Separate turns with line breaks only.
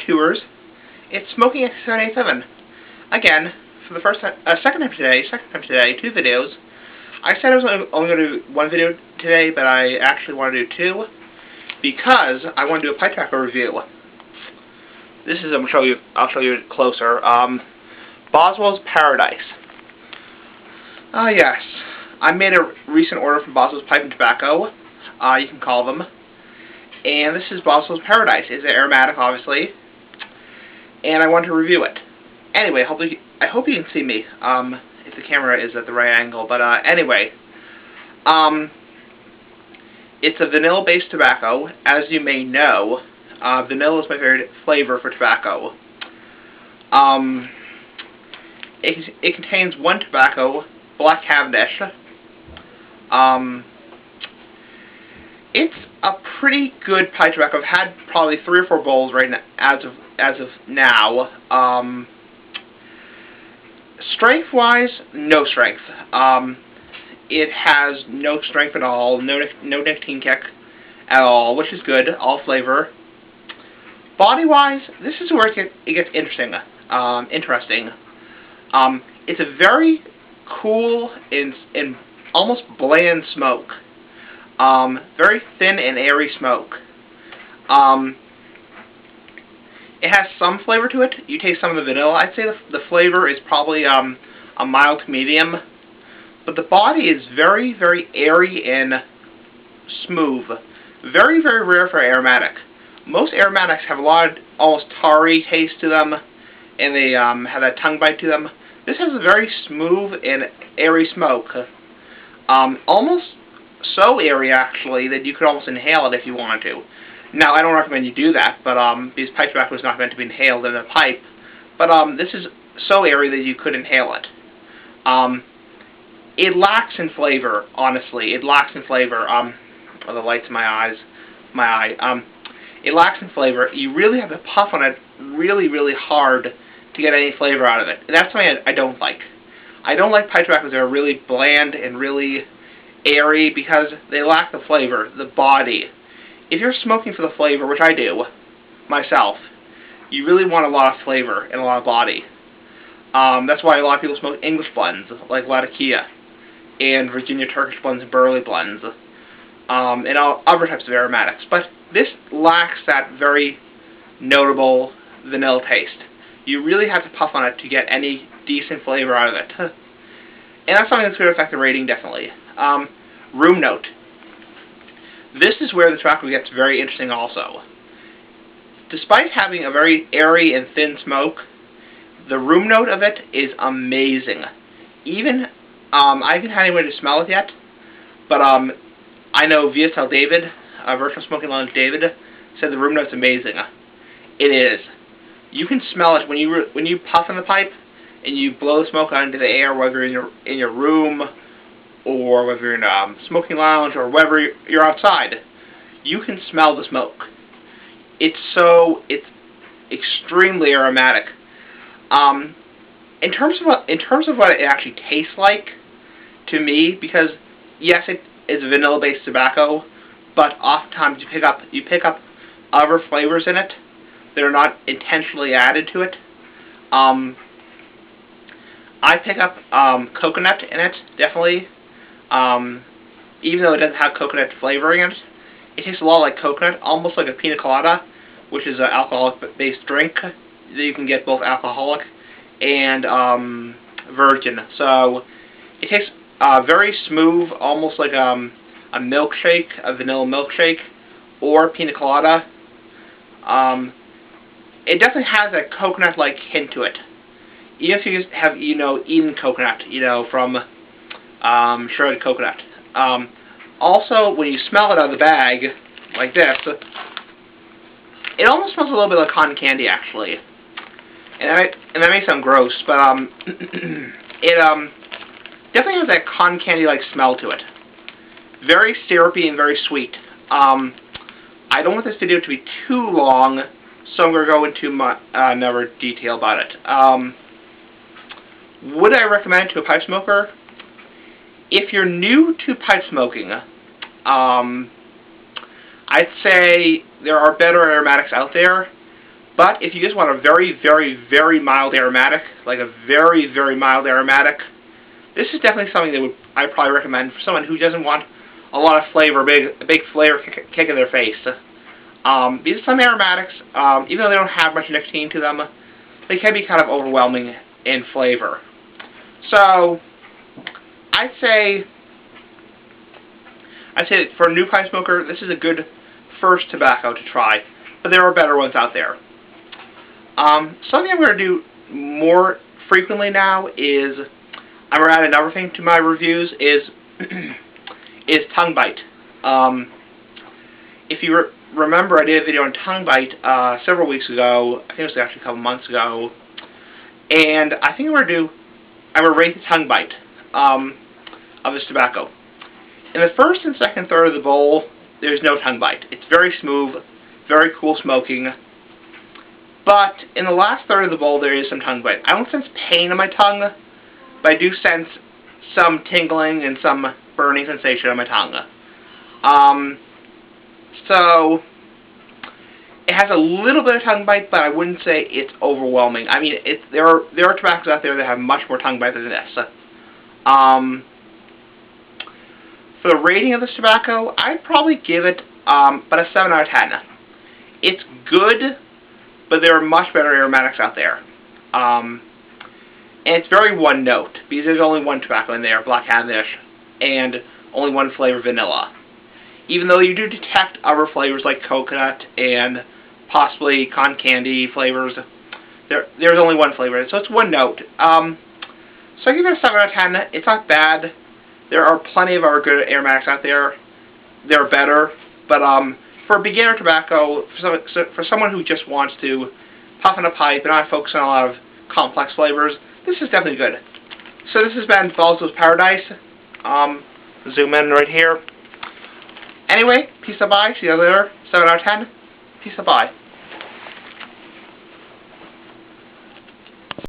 YouTubers, it's Smoking X787. Again, for the second time today, 2 videos. I said I was only going to do 1 video today, but I actually want to do 2, because I want to do a pipe tobacco review. This is, I'll show you it closer. Boswell's Paradise. Yes. I made a recent order from Boswell's Pipe and Tobacco. You can call them. And this is Boswell's Paradise. It's aromatic, obviously. And I want to review it. Anyway, I hope you can see me, if the camera is at the right angle. But anyway, it's a vanilla-based tobacco. As you may know, vanilla is my favorite flavor for tobacco. It contains 1 tobacco, Black Cavendish. It's a pretty good pipe tobacco. I've had probably 3 or 4 bowls right now, as of now. Strength-wise, no strength. It has no strength at all, no nicotine kick at all, which is good. All flavor. Body-wise, this is where it gets interesting. It's a very cool and almost bland smoke. Very thin and airy smoke. It has some flavor to it. You taste some of the vanilla. I'd say the flavor is probably a mild to medium. But the body is very, very airy and smooth. Very, very rare for aromatic. Most aromatics have a lot of almost tarry taste to them, and they have that tongue bite to them. This has a very smooth and airy smoke. Almost so airy, actually, that you could almost inhale it if you wanted to. Now, I don't recommend you do that, but because pipe tobacco is not meant to be inhaled in a pipe. But this is so airy that you could inhale it. It lacks in flavor, honestly. It lacks in flavor. Oh, the light's in my eye. It lacks in flavor. You really have to puff on it really, really hard to get any flavor out of it. And that's something I don't like. I don't like pipe tobaccos that are really bland and really airy because they lack the flavor, the body. If you're smoking for the flavor, which I do, myself, you really want a lot of flavor and a lot of body. That's why a lot of people smoke English blends, like Latakia, and Virginia Turkish blends and Burley blends, and other types of aromatics. But this lacks that very notable vanilla taste. You really have to puff on it to get any decent flavor out of it. And that's something that's going to affect the rating, definitely. Room note. This is where the tobacco gets very interesting also. Despite having a very airy and thin smoke, the room note of it is amazing. Even, I haven't had anyone to smell it yet, but I know VSL David, Virtual Smoking Lounge David, said the room note's amazing. It is. You can smell it when you puff in the pipe and you blow the smoke out into the air, whether in your room or whether you're in a smoking lounge or whether you're outside. You can smell the smoke. It's extremely aromatic. In terms of what it actually tastes like to me, because yes, it is vanilla-based tobacco, but oftentimes you pick up other flavors in it that are not intentionally added to it. I pick up coconut in it, definitely. Even though it doesn't have coconut flavoring in it, it tastes a lot like coconut, almost like a pina colada, which is an alcoholic-based drink that you can get both alcoholic and virgin. So it tastes very smooth, almost like a milkshake, a vanilla milkshake, or pina colada. It definitely has a coconut-like hint to it. Even if you have, eaten coconut, from shredded coconut. Also, when you smell it out of the bag, like this, it almost smells a little bit like cotton candy, actually. And that may sound gross, but it definitely has that cotton candy-like smell to it. Very syrupy and very sweet. I don't want this video to be too long, so I'm going to go into another detail about it. Would I recommend it to a pipe smoker? If you're new to pipe smoking, I'd say there are better aromatics out there, But if you just want a very, very, very mild aromatic, like a very, very mild aromatic, this is definitely something that I'd probably recommend for someone who doesn't want a lot of flavor, a big flavor kick in their face. These are some aromatics, even though they don't have much nicotine to them, they can be kind of overwhelming in flavor. So, I'd say that for a new pipe smoker, this is a good first tobacco to try, but there are better ones out there. Something I'm going to do more frequently now is, I'm going to add another thing to my reviews, is tongue bite. If you remember, I did a video on tongue bite several weeks ago. I think it was actually a couple months ago. And I think I'm going to rate the tongue bite of this tobacco. In the first and second third of the bowl, there's no tongue bite. It's very smooth, very cool smoking. But in the last third of the bowl, there is some tongue bite. I don't sense pain in my tongue, but I do sense some tingling and some burning sensation on my tongue. So, it has a little bit of tongue bite, but I wouldn't say it's overwhelming. I mean, there are tobaccos out there that have much more tongue bite than this. For the rating of this tobacco, I'd probably give it about a 7 out of 10. It's good, but there are much better aromatics out there. And it's very one note, because there's only one tobacco in there, Black Cavendish, and only one flavor, vanilla. Even though you do detect other flavors like coconut and possibly cotton candy flavors, there's only one flavor, so it's one note. So I give it a 7 out of 10. It's not bad. There are plenty of other good aromatics out there. They're better, but for a beginner tobacco, for someone who just wants to puff in a pipe and not focus on a lot of complex flavors, this is definitely good. So this has been Boswell's Paradise. Zoom in right here. Anyway, peace of bye. See you later. 7 out of 10. Peace of bye.